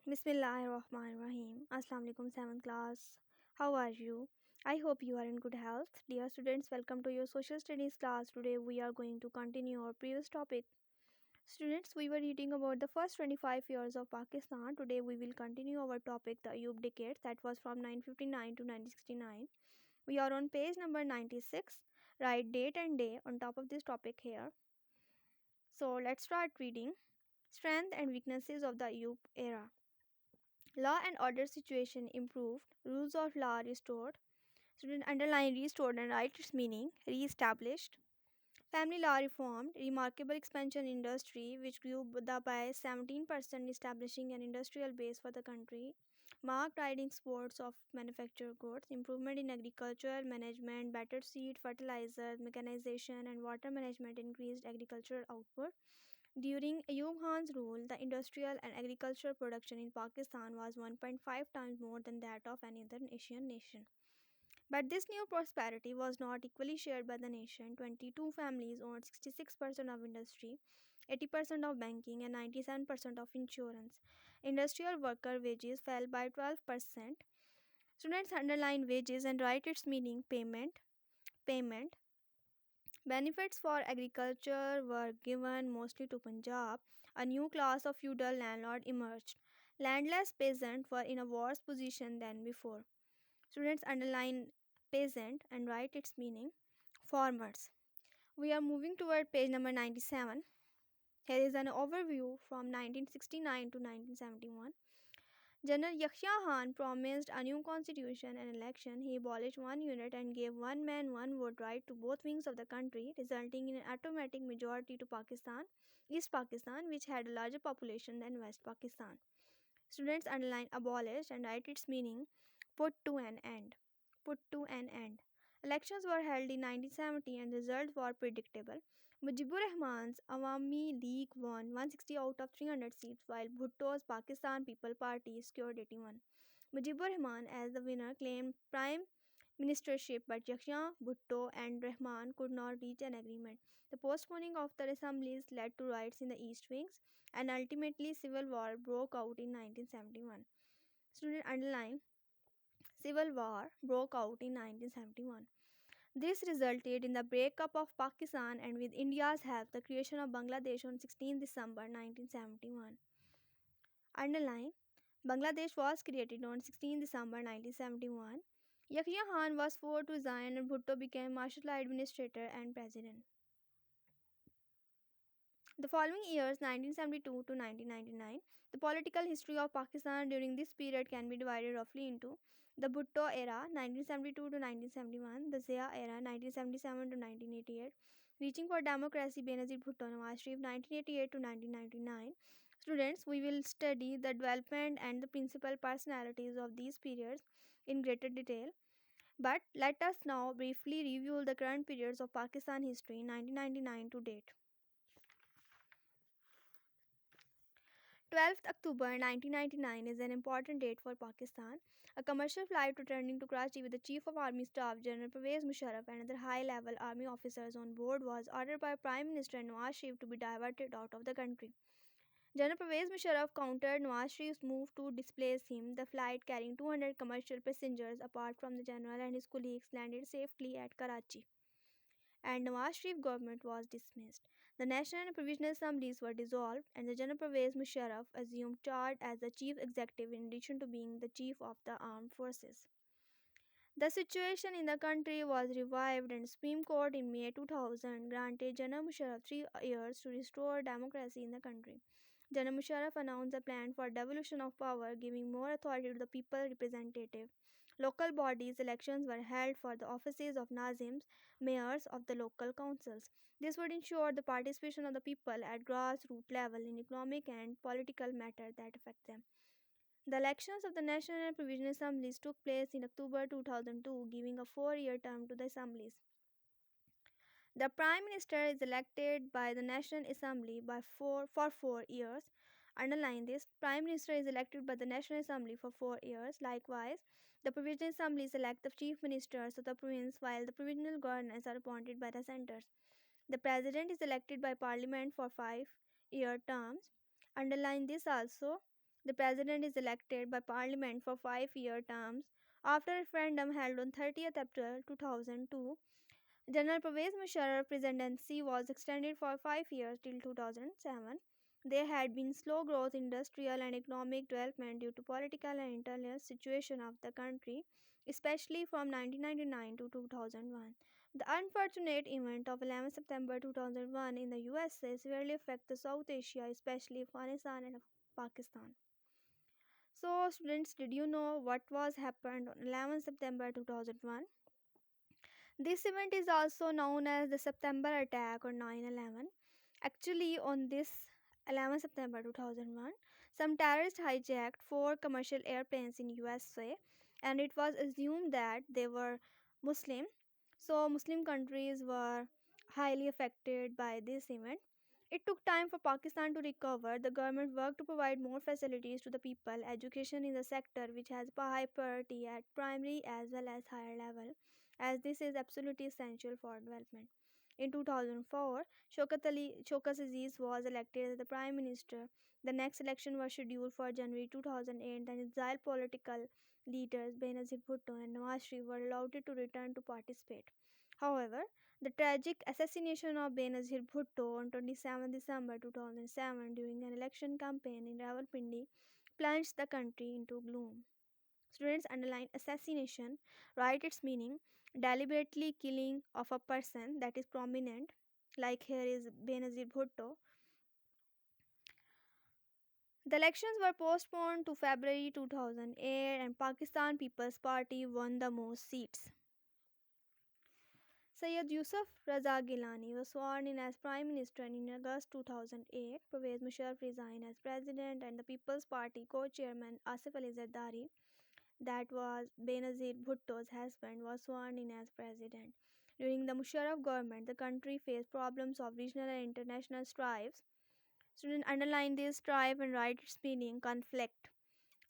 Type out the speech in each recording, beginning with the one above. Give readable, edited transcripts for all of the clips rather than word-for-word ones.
Bismillahirrahmanirrahim. Assalamu alaikum 7th class. How are you? I hope you are in good health. Dear students, welcome to your social studies class. Today we are going to continue our previous topic. Students, we were reading about the first 25 years of Pakistan. Today we will continue our topic, the Ayub decade, that was from 959 to 1969. We are on page number 96. Write date and day on top of this topic here. So let's start reading. Strength and weaknesses of the Ayub era. Law and order situation improved, rules of law restored, student underline restored and write its meaning, re-established. Family law reformed, remarkable expansion in industry which grew by 17% establishing an industrial base for the country. Marked riding exports of manufactured goods, improvement in agricultural management, better seed, fertilizer, mechanization and water management increased agricultural output. During Ayub Khan's rule, the industrial and agricultural production in Pakistan was 1.5 times more than that of any other Asian nation. But this new prosperity was not equally shared by the nation. 22 families owned 66% of industry, 80% of banking, and 97% of insurance. Industrial worker wages fell by 12%. Students underline wages and write its meaning payment. Benefits for agriculture were given mostly to Punjab. A new class of feudal landlord emerged. Landless peasants were in a worse position than before. Students underline peasant and write its meaning farmers. We are moving toward page number 97. Here is an overview from 1969 to 1971. General Yakhya Khan promised a new constitution and election. He abolished one unit and gave one man one vote right to both wings of the country, resulting in an automatic majority to Pakistan, East Pakistan, which had a larger population than West Pakistan. Students underline abolished and write its meaning put to an end. Put to an end. Elections were held in 1970 and the results were predictable. Mujibur Rahman's Awami League won 160 out of 300 seats, while Bhutto's Pakistan People Party secured 81. Mujibur Rahman, as the winner, claimed prime ministership, but Yakhya, Bhutto, and Rahman could not reach an agreement. The postponing of the assemblies led to riots in the East Wings, and ultimately civil war broke out in 1971. Student underline Civil war broke out in 1971. This resulted in the breakup of Pakistan and with India's help the creation of Bangladesh on 16 December 1971. Underline Bangladesh was created on 16 December 1971. Yahya Khan was forced to resign and Bhutto became martial law administrator and president. The following years, 1972 to 1999, the political history of Pakistan during this period can be divided roughly into the Bhutto era, 1972 to 1971, the Zia era, 1977 to 1988, Reaching for Democracy, Benazir Bhutto, Nawaz Sharif, 1988 to 1999. Students, we will study the development and the principal personalities of these periods in greater detail. But let us now briefly review the current periods of Pakistan history 1999 to date. 12th October 1999 is an important date for Pakistan. A commercial flight returning to Karachi with the Chief of Army Staff General Pervez Musharraf and other high-level army officers on board was ordered by Prime Minister Nawaz Sharif to be diverted out of the country. General Pervez Musharraf countered Nawaz Sharif's move to displace him. The flight carrying 200 commercial passengers apart from the general and his colleagues landed safely at Karachi and Nawaz Sharif government was dismissed. The National and Provisional Assemblies were dissolved and the General Pervez Musharraf assumed charge as the chief executive in addition to being the chief of the armed forces. The situation in the country was revived and Supreme Court in May 2000 granted General Musharraf 3 years to restore democracy in the country. General Musharraf announced a plan for devolution of power, giving more authority to the people representative. Local bodies elections were held for the offices of Nazims, mayors of the local councils. This would ensure the participation of the people at grassroots level in economic and political matters that affect them. The elections of the National and Provisional Assemblies took place in October 2002, giving a 4 year term to the assemblies. The Prime Minister is elected by the National Assembly for 4 years. Underline this Prime Minister is elected by the National Assembly for 4 years. Likewise, the Provisional Assemblies elect the Chief Ministers of the province while the Provisional Governors are appointed by the centres. The President is elected by Parliament for 5 year terms. Underline this also The president is elected by parliament for 5-year terms. After a referendum held on 30th April 2002, General Pervez Musharraf's presidency was extended for 5 years till 2007. There had been slow growth, industrial and economic development due to political and internal situation of the country, especially from 1999 to 2001. The unfortunate event of 11 September 2001 in the USA severely affected South Asia, especially Afghanistan and Pakistan. So, students, did you know what was happened on 11 September 2001? This event is also known as the September attack or 9/11. Actually, on this 11 September 2001, some terrorists hijacked four commercial airplanes in USA, and it was assumed that they were Muslim. So, Muslim countries were highly affected by this event. It took time for Pakistan to recover. The government worked to provide more facilities to the people. Education is a sector which has high priority at primary as well as higher level, as this is absolutely essential for development. In 2004, Shaukat Aziz was elected as the Prime Minister. The next election was scheduled for January 2008. Then Israel political leaders Benazir Bhutto and Nawaz Sharif were allowed to return to participate. However, the tragic assassination of Benazir Bhutto on 27 December 2007 during an election campaign in Rawalpindi plunged the country into gloom. Students underline assassination, write its meaning, deliberately killing of a person that is prominent, like here is Benazir Bhutto. The elections were postponed to February 2008 and Pakistan People's Party won the most seats. Syed Yusuf Raza Gilani was sworn in as Prime Minister in August 2008. Pervez Musharraf resigned as President and the People's Party co-chairman Asif Ali Zardari, that was Benazir Bhutto's husband, was sworn in as president. During the Musharraf government, the country faced problems of regional and international strifes. Students underline this strife and write its meaning conflict.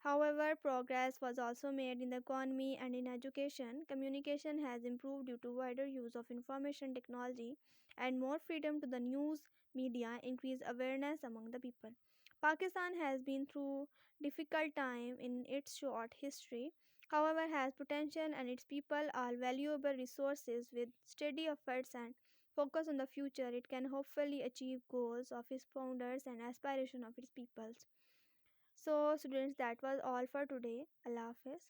However, progress was also made in the economy and in education. Communication has improved due to wider use of information technology and more freedom to the news media increased awareness among the people. Pakistan has been through difficult time in its short history, however has potential and its people are valuable resources. With steady efforts and focus on the future, it can hopefully achieve goals of its founders and aspiration of its peoples. So, students, that was all for today. Allah Hafiz.